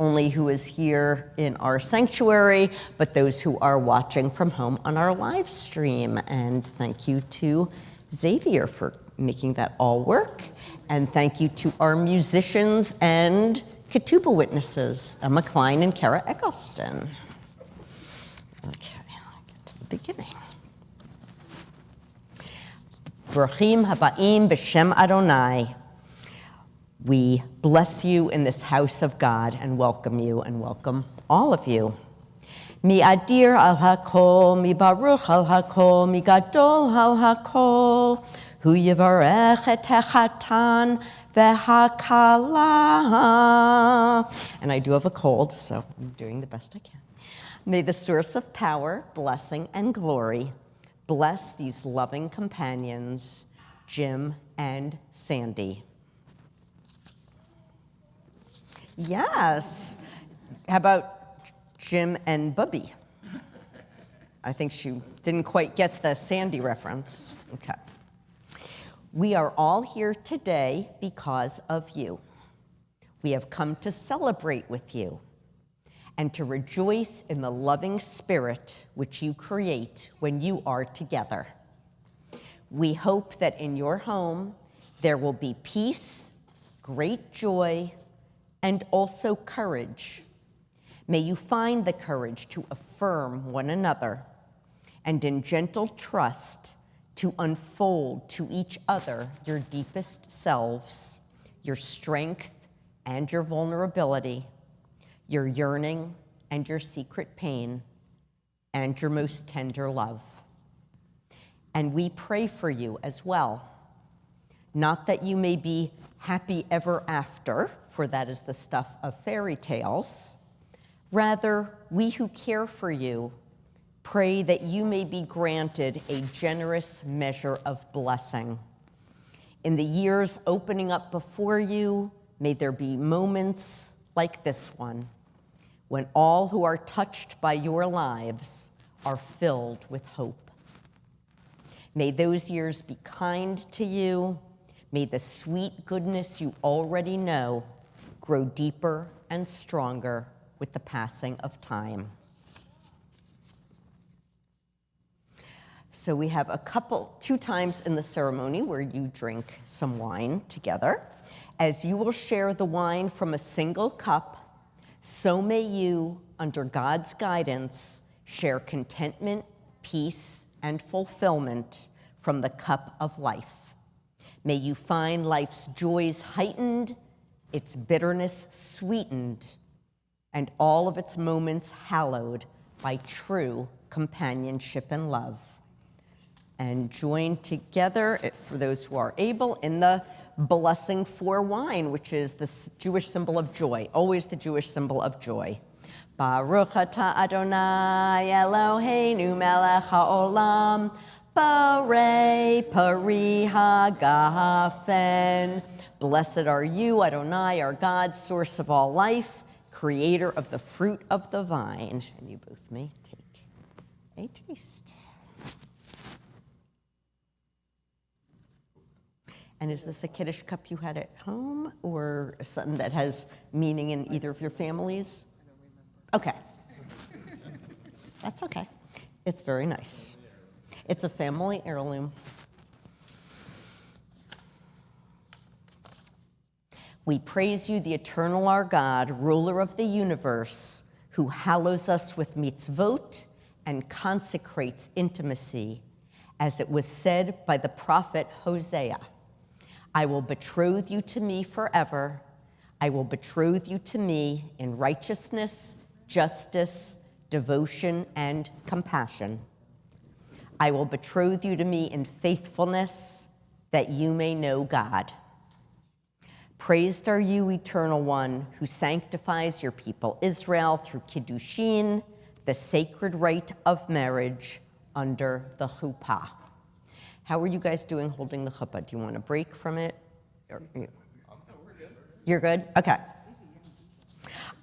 only who is here in our sanctuary, but those who are watching from home on our live stream. And thank you to Xavier for making that all work. And thank you to our musicians and ketubah witnesses, Emma Klein and Kara Eggleston. Okay, I'll get to the beginning. Baruchim habaim b'shem Adonai. We bless you in this house of God and welcome all of you. Mi adir al hakol, mi baruch al hakol, mi gadol al hakol, hu yivarech et hechatan v'hakala. And I do have a cold, so I'm doing the best I can. May the source of power, blessing, and glory bless these loving companions, Jim and Sandy. Yes. How about Jim and Bubby? I think she didn't quite get the Sandy reference. Okay. We are all here today because of you. We have come to celebrate with you and to rejoice in the loving spirit which you create when you are together. We hope that in your home there will be peace, great joy, and also courage. May you find the courage to affirm one another and in gentle trust to unfold to each other your deepest selves, your strength and your vulnerability, your yearning and your secret pain, and your most tender love. And we pray for you as well, not that you may be happy ever after, for that is the stuff of fairy tales. Rather, we who care for you pray that you may be granted a generous measure of blessing. In the years opening up before you, may there be moments like this one, when all who are touched by your lives are filled with hope. May those years be kind to you. May the sweet goodness you already know grow deeper and stronger with the passing of time. So we have two times in the ceremony where you drink some wine together. As you will share the wine from a single cup, so may you, under God's guidance, share contentment, peace, and fulfillment from the cup of life. May you find life's joys heightened, its bitterness sweetened, and all of its moments hallowed by true companionship and love. And join together, for those who are able, in the blessing for wine, which is the Jewish symbol of joy, always the Jewish symbol of joy. Baruch atah Adonai Eloheinu melech haolam, Barei pari hagafen. Blessed are you, Adonai, our God, source of all life, creator of the fruit of the vine. And you both may take a taste. And is this a Kiddush cup you had at home, or something that has meaning in either of your families? Okay. That's okay. It's very nice. It's a family heirloom. We praise you, the eternal our God, ruler of the universe, who hallows us with mitzvot and consecrates intimacy, as it was said by the prophet Hosea. I will betroth you to me forever. I will betroth you to me in righteousness, justice, devotion, and compassion. I will betroth you to me in faithfulness, that you may know God. Praised are you, Eternal One, who sanctifies your people Israel through Kiddushin, the sacred rite of marriage under the chuppah. How are you guys doing holding the chuppah? Do you want to break from it? Or, you're good? Okay.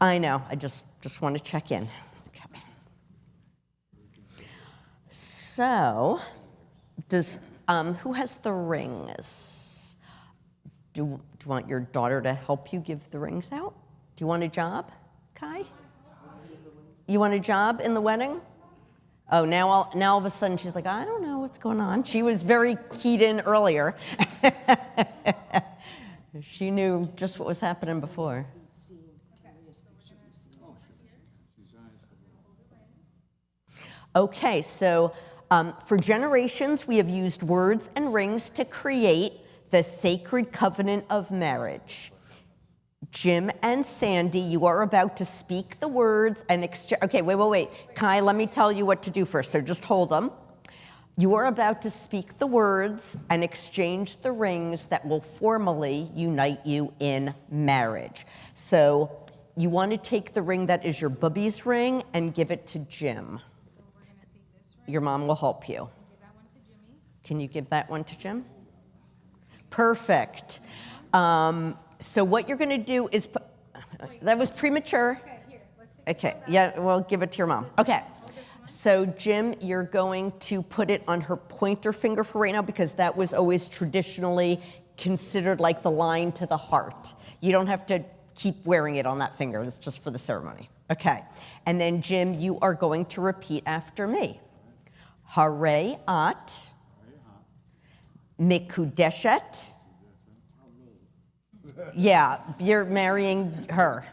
I know. I just want to check in. Okay. So, who has the rings? Do you want your daughter to help you give the rings out? Do you want a job? You want a job in the wedding? Oh, now all of a sudden she's like, I don't know what's going on. She was very keyed in earlier. She knew just what was happening before. Okay, so for generations, we have used words and rings to create the sacred covenant of marriage. Jim and Sandy, you are about to speak the words and exchange. Okay, wait. Kai, let me tell you what to do first, so just hold them. You are about to speak the words and exchange the rings that will formally unite you in marriage. So you want to take the ring that is your bubby's ring and give it to Jim. So we're going to take this ring. Your mom will help you. Give that one to Jimmy. Can you give that one to Jim? Perfect. So what you're going to do is, that was premature. Okay, here, let's take Okay, yeah, well, give it to your mom. Okay, so Jim, you're going to put it on her pointer finger for right now because that was always traditionally considered like the line to the heart. You don't have to keep wearing it on that finger. It's just for the ceremony. Okay, and then Jim, you are going to repeat after me. Harei at mikudeshet. Yeah, you're marrying her.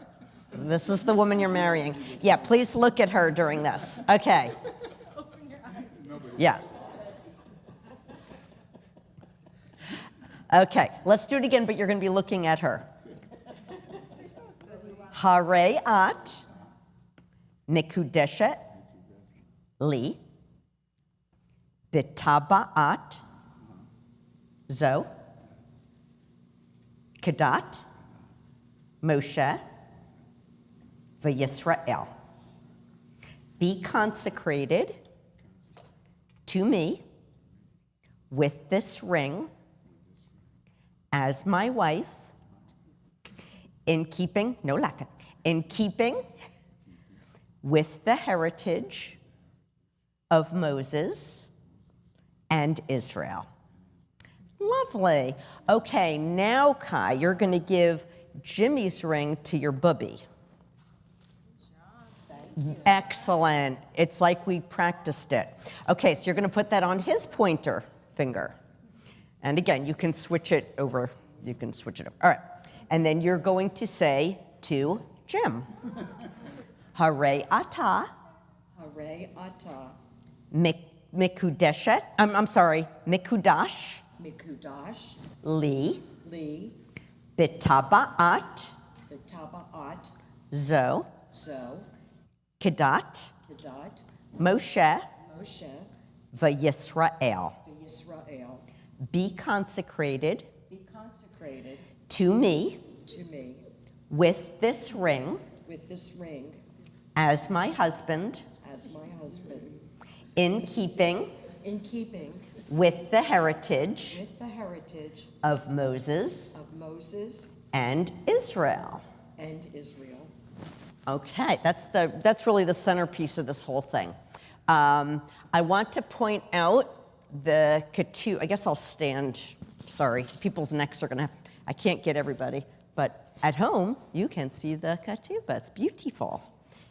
This is the woman you're marrying. Yeah, please look at her during this. Okay. Open your eyes. Yes. Okay, let's do it again, but you're going to be looking at her. Harei at mikudeshet li b'taba'at zo Kedat, Moshe, v'Yisrael. Be consecrated to me with this ring as my wife in keeping, no laughing, in keeping with the heritage of Moses and Israel. Lovely. Okay, now, Kai, you're going to give Jimmy's ring to your bubby. Excellent. It's like we practiced it. Okay, so you're going to put that on his pointer finger. And again, you can switch it over. You can switch it over. All right. And then you're going to say to Jim, Harei ata. Harei ata. Mikudeshet. I'm sorry, Mikudash. Mikudash. Li. Li. B'taba'at. B'taba'at. Zo. Zo. Kedat. Kedat. Moshe. Moshe. V'Yisrael. V'Yisrael. Be consecrated. Be consecrated. To me. To me. With this ring. With this ring. As my husband. As my husband. In keeping. In keeping. With the heritage. With the heritage. Of Moses. Of Moses. And Israel. And Israel. Okay, that's really the centerpiece of this whole thing. I want to point out the ketubah. I guess I'll stand. Sorry, people's necks are going to have. I can't get everybody, but at home you can see the ketubah. It's beautiful.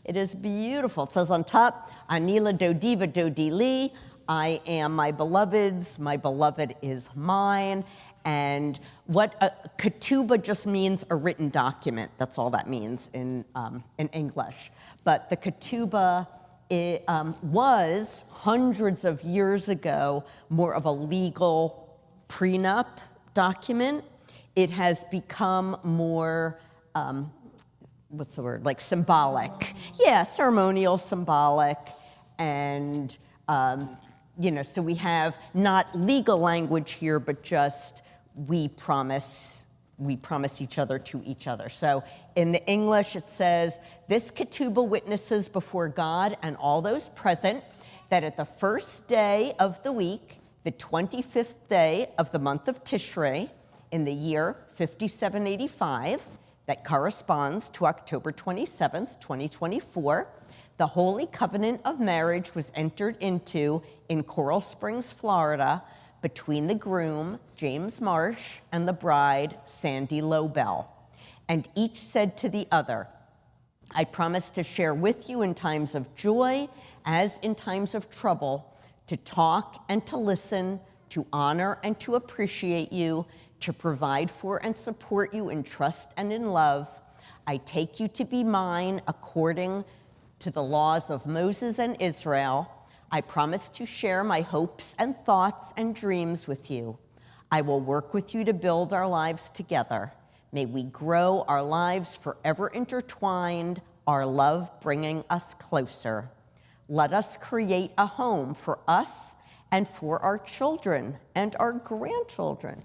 It is beautiful. It says on top, "Anila dodiva dodili." I am my beloved's. My beloved is mine. And what a ketubah just means a written document. That's all that means in English. But the ketubah was hundreds of years ago more of a legal prenup document. It has become more, what's the word? Like symbolic. Yeah, ceremonial, symbolic, and so we have not legal language here, but just we promise each other to each other. So in the English, it says, this ketubah witnesses before God and all those present that at the first day of the week, the 25th day of the month of Tishrei, in the year 5785, that corresponds to October 27th, 2024, the Holy Covenant of Marriage was entered into in Coral Springs, Florida, between the groom, James Marsh, and the bride, Sandy Lobel. And each said to the other, I promise to share with you in times of joy as in times of trouble, to talk and to listen, to honor and to appreciate you, to provide for and support you in trust and in love. I take you to be mine according to the laws of Moses and Israel. I promise to share my hopes and thoughts and dreams with you. I will work with you to build our lives together. May we grow our lives forever intertwined, our love bringing us closer. Let us create a home for us and for our children and our grandchildren.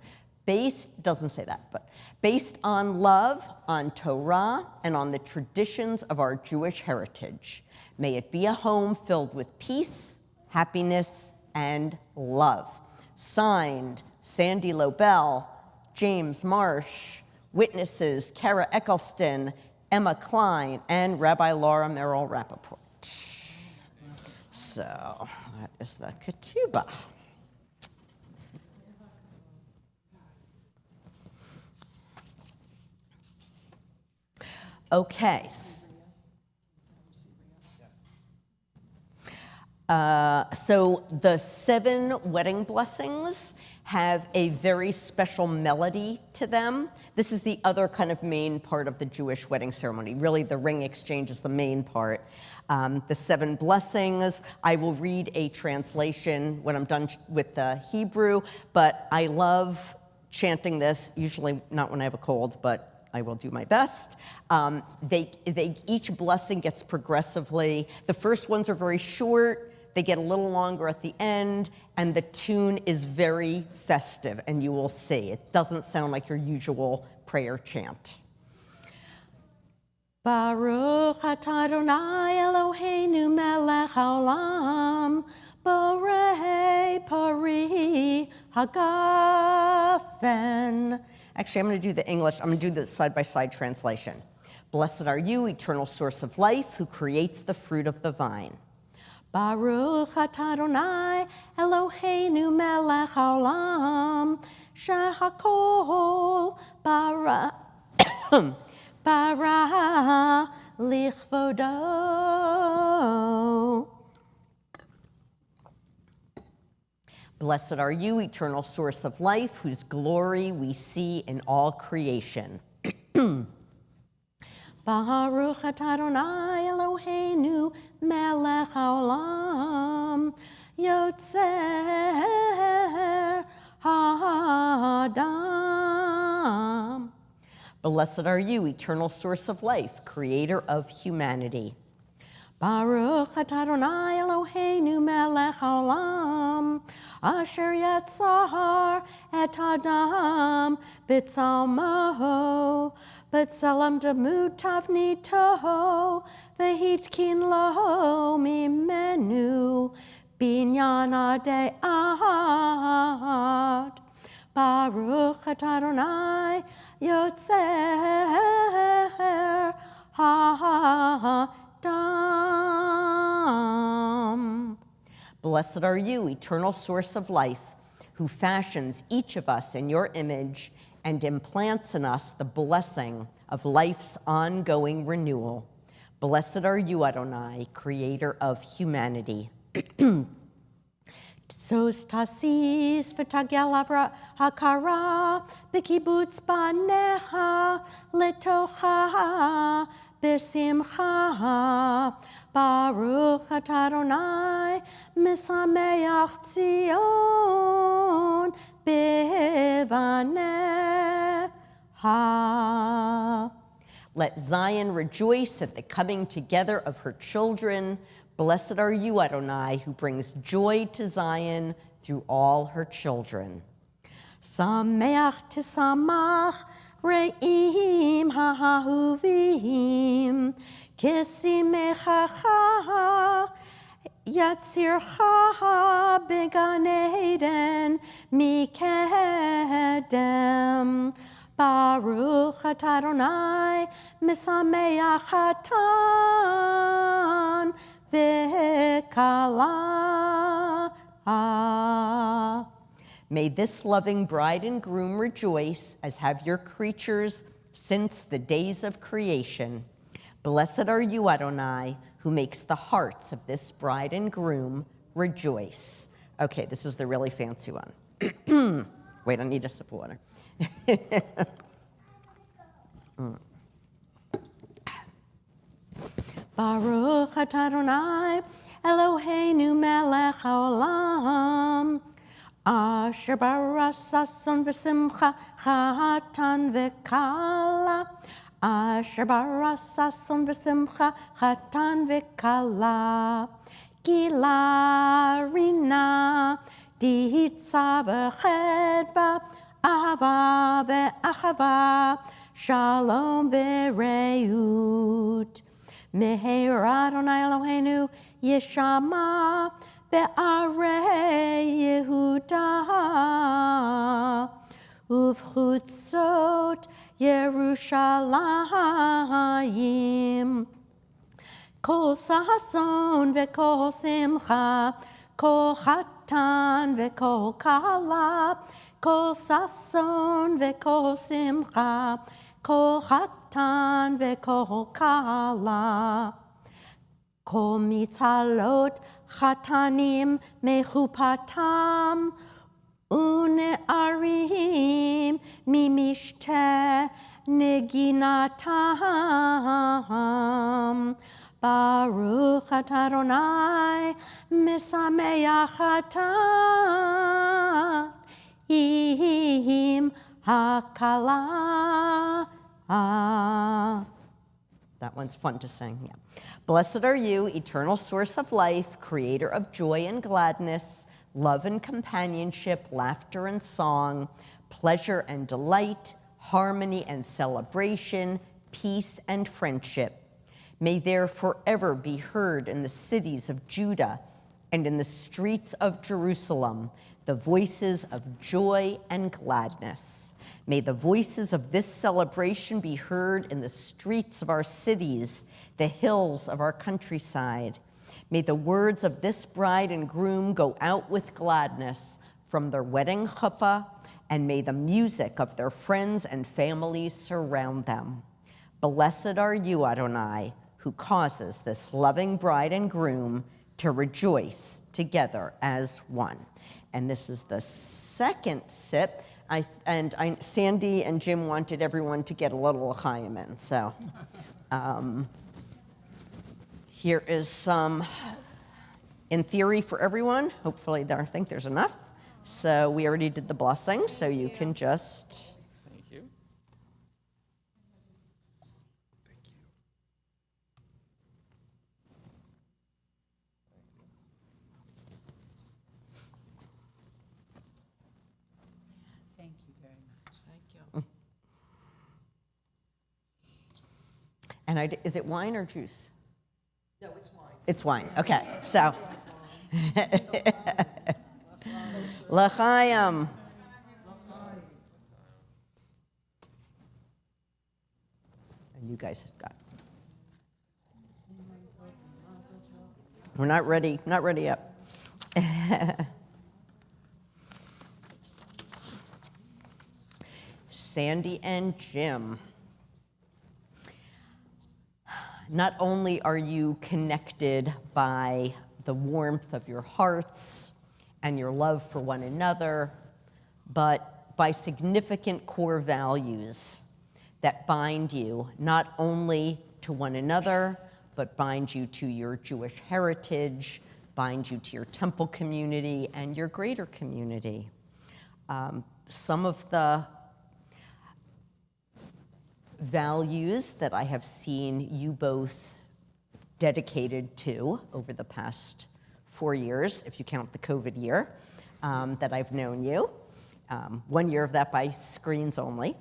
Doesn't say that, but based on love, on Torah, and on the traditions of our Jewish heritage. May it be a home filled with peace, happiness, and love. Signed, Sandy Lobel, James Marsh, witnesses Kara Eccleston, Emma Klein, and Rabbi Laura Merrill Rappaport. So that is the ketubah. Okay. So the 7 wedding blessings have a very special melody to them. This is the other kind of main part of the Jewish wedding ceremony. Really, the ring exchange is the main part. The 7 blessings, I will read a translation when I'm done with the Hebrew, but I love chanting this, usually not when I have a cold, but I will do my best. Each blessing gets progressively, the first ones are very short, they get a little longer at the end, and the tune is very festive, and you will see. It doesn't sound like your usual prayer chant. Baruch atah Adonai Eloheinu melech haolam, borei pari hagafen. Actually, I'm going to do the English. I'm going to do the side-by-side translation. Blessed are you, eternal source of life, who creates the fruit of the vine. Baruch atah Adonai Eloheinu melech haolam, shehakol bara lichvodo. Blessed are you, eternal source of life, whose glory we see in all creation. Baruch atah Adonai Eloheinu melech haolam, yotzer ha'adam. Blessed are you, eternal source of life, creator of humanity. Baruch atah Adonai Eloheinu melech haolam, asher yatzar et adam b'tzalmo, b'tzelem demut tavnito, v'hitkin lo mimenu, binyan adei Baruch atah Adonai yotzer ha'adam. Blessed are you, eternal source of life, who fashions each of us in your image and implants in us the blessing of life's ongoing renewal. Blessed are you, Adonai, creator of humanity. Sos tasis v'tagel hakara b'kibutz banecha letocha b'simcha. Baruch atah Adonai misameach Tzion b'vaneha. Let Zion rejoice at the coming together of her children. Blessed are you, Adonai, who brings joy to Zion through all her children. Sameach tisamach re'im ha'ahuvim, kisimechacha yatzircha began Eden mikedem. Baruch atah Adonai misameach hatan v'kala. May this loving bride and groom rejoice, as have your creatures since the days of creation. Blessed are you, Adonai, who makes the hearts of this bride and groom rejoice. Okay, this is the really fancy one. Wait, I need a sip of water. Baruch atah Adonai, Eloheinu melech haolam, asher bara sason v'simcha chatan v'kala, asher bara sason v'simcha chatan v'kala, gila rina dihitza v'chedva, ahava ve'achava, shalom ve'reut. Meher Adonai Eloheinu yeshama be'arei Yehuda uvchutzot Yerushalayim. Kol sason ve'kol simcha, kol chatan ve'kol kala, kol sason ve'kol simcha, kol chatan ve'kol kala. Kol mitzalot chatanim mechupatam, une'arim mimishte neginatam. Baruch atah Adonai mesameach atah ihim hakala. That one's fun to sing, yeah. Blessed are you, eternal source of life, creator of joy and gladness, love and companionship, laughter and song, pleasure and delight, harmony and celebration, peace and friendship. May there forever be heard in the cities of Judah and in the streets of Jerusalem the voices of joy and gladness. May the voices of this celebration be heard in the streets of our cities, the hills of our countryside. May the words of this bride and groom go out with gladness from their wedding chuppah, and may the music of their friends and families surround them. Blessed are you, Adonai, who causes this loving bride and groom to rejoice together as one. And this is the second sip. Sandy and Jim wanted everyone to get a little l'chaim in, so here is some, in theory for everyone. Hopefully I think there's enough. So we already did the blessing, so you can just. Thank you. Thank you very much. Thank you. And is it wine or juice? No, it's wine. It's wine, okay, so. L'chaim. And you guys got. We're not ready yet. Sandy and Jim. Not only are you connected by the warmth of your hearts and your love for one another, but by significant core values that bind you not only to one another, but bind you to your Jewish heritage, bind you to your temple community and your greater community. Some of the values that I have seen you both dedicated to over the past 4 years, if you count the COVID year that I've known you. 1 year of that by screens only.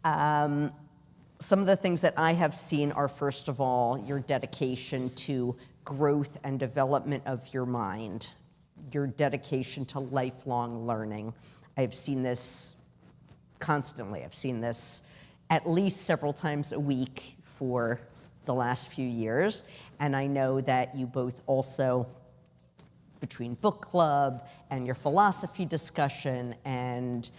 Some of the things that I have seen are, first of all, your dedication to growth and development of your mind, your dedication to lifelong learning. I've seen this constantly. I've seen this at least several times a week for the last few years. And I know that you both also, between book club and your philosophy discussion and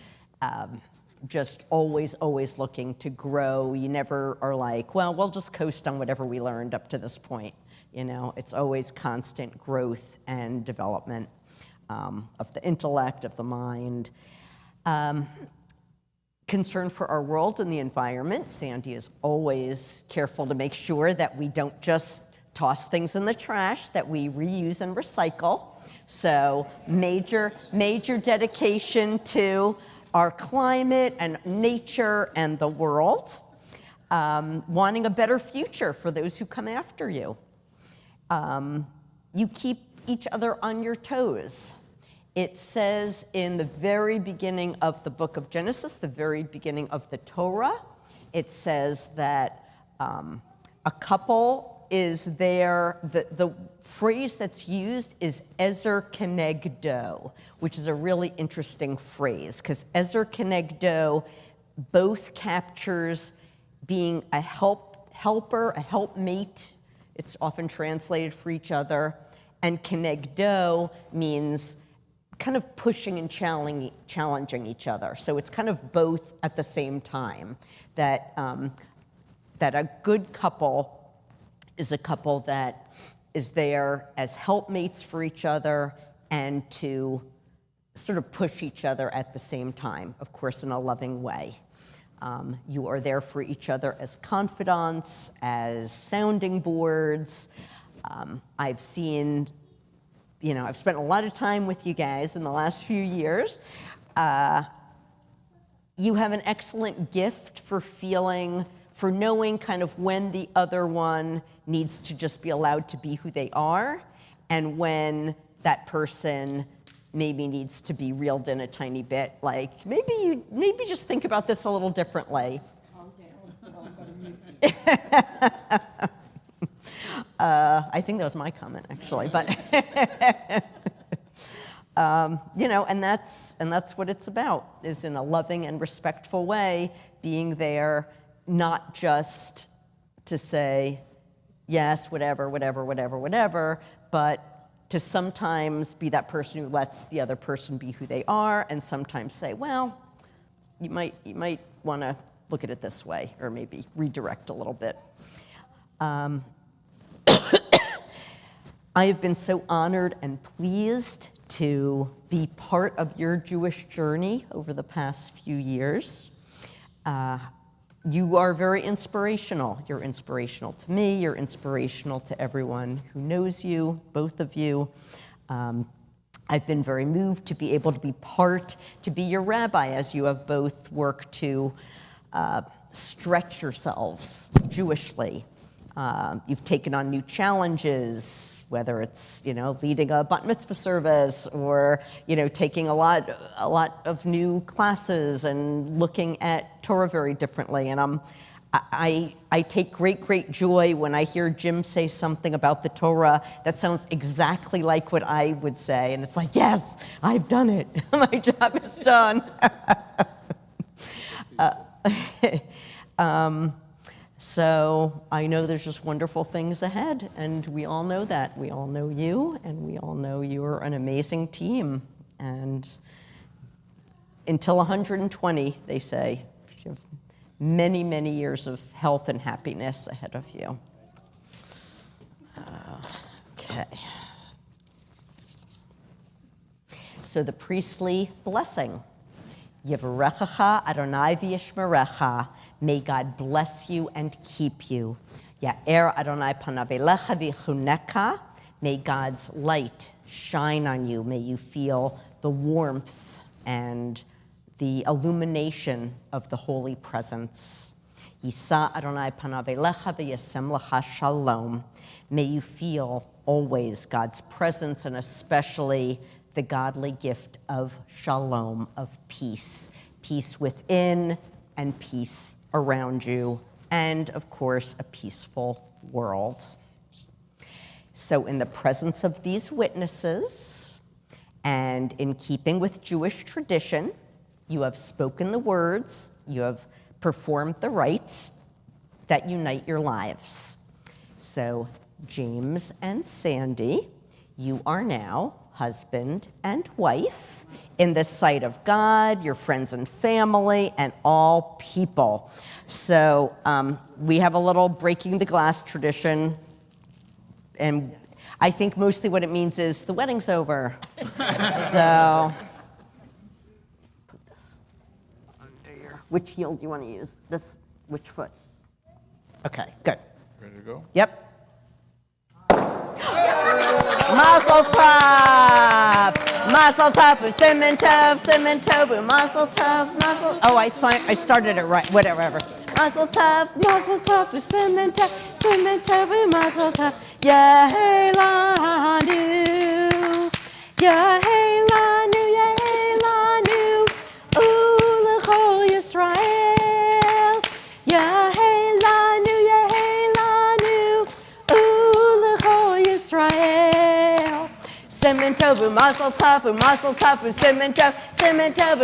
just always looking to grow. You never are like, well, we'll just coast on whatever we learned up to this point. You know, it's always constant growth and development of the intellect, of the mind. Concern for our world and the environment. Sandy is always careful to make sure that we don't just toss things in the trash, that we reuse and recycle. So major dedication to our climate and nature and the world. Wanting a better future for those who come after you. You keep each other on your toes. It says in the very beginning of the book of Genesis, the very beginning of the Torah, it says that a couple is there. The phrase that's used is ezer kenegdo, which is a really interesting phrase, because ezer kenegdo both captures being a helper, a helpmate. It's often translated for each other. And kenegdo means kind of pushing and challenging each other. So it's kind of both at the same time, that a good couple is a couple that is there as helpmates for each other and to sort of push each other at the same time, of course, in a loving way. You are there for each other as confidants, as sounding boards. I've seen, I've spent a lot of time with you guys in the last few years. You have an excellent gift for knowing kind of when the other one needs to just be allowed to be who they are, and when that person maybe needs to be reeled in a tiny bit. Like, maybe just think about this a little differently. Calm down. I'm going to mute you. I think that was my comment, actually, but and that's what it's about, is in a loving and respectful way, being there, not just to say yes, whatever, but to sometimes be that person who lets the other person be who they are, and sometimes say, well, you might want to look at it this way, or maybe redirect a little bit. I have been so honored and pleased to be part of your Jewish journey over the past few years. You are very inspirational. You're inspirational to me. You're inspirational to everyone who knows you, both of you. I've been very moved to be able to be your rabbi, as you have both worked to stretch yourselves Jewishly. You've taken on new challenges, whether it's leading a bat mitzvah service, or taking a lot of new classes and looking at Torah very differently. And I take great joy when I hear Jim say something about the Torah that sounds exactly like what I would say, and it's like, yes, I've done it. My job is done. So I know there's just wonderful things ahead, and we all know that. We all know you, and we all know you're an amazing team. And until 120, they say, you have many years of health and happiness ahead of you. Okay. So the priestly blessing. Yivarechecha Adonai v'yishmerecha. May God bless you and keep you. Ya'er Adonai panav elecha v'chuneka. May God's light shine on you. May you feel the warmth and the illumination of the holy presence. Yisa Adonai panav elecha v'yasem lecha shalom. May you feel always God's presence, and especially the godly gift of shalom, of peace. Peace within and peace around you, and of course, a peaceful world. So in the presence of these witnesses, and in keeping with Jewish tradition, you have spoken the words, you have performed the rites that unite your lives. So James and Sandy, you are now husband and wife, in the sight of God, your friends and family, and all people. So we have a little breaking the glass tradition, and I think mostly what it means is the wedding's over. So, put this under your, which heel do you want to use? This, which foot? Okay, good. Ready to go? Yep. Mazel tov, mazel tov, cinnamon tov, mazel tov, mazel. Oh, I started it right. Whatever. Mazel tov, cinnamon tov, mazel tov. Yehelanu, Yehelanu, Yehelanu, Ulechol Yisrael. Yehelanu, Yehelanu, Ulechol Yisrael. Cinnamon tov, mazel tov, cinnamon tov,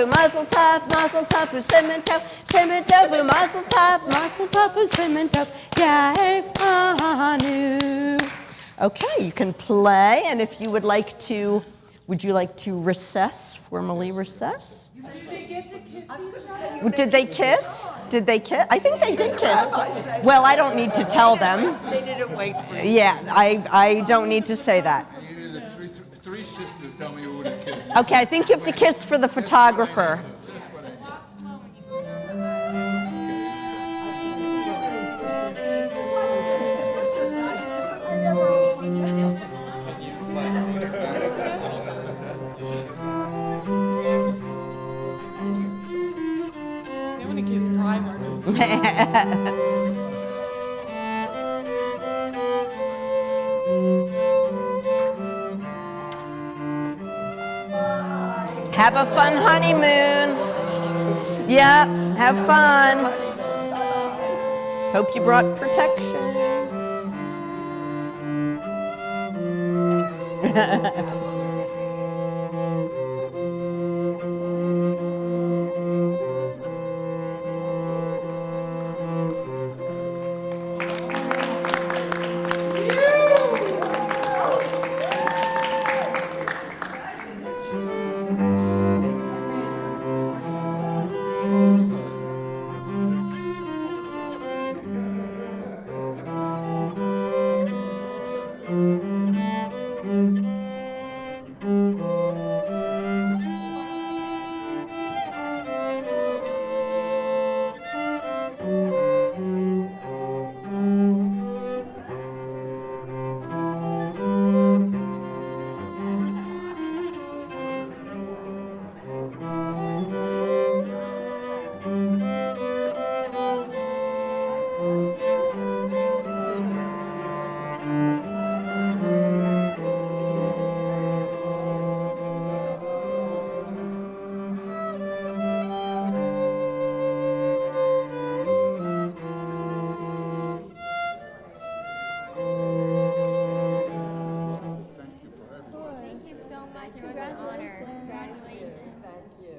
mazel tov, cinnamon tov, mazel tov, cinnamon tov, Yehelanu. Okay, you can play, and if you would like to recess, formally recess? Did they kiss? Did they kiss? I think they did kiss. Well, I don't need to tell them. They didn't wait for you. Yeah, I don't need to say that. You needed the three sisters to tell me you would have kissed. Okay, I think you have to kiss for the photographer. They want to kiss private. Have a fun honeymoon. Yeah, have fun. Hope you brought protection. Thank you so much. It was an honor. Congratulations. Thank you.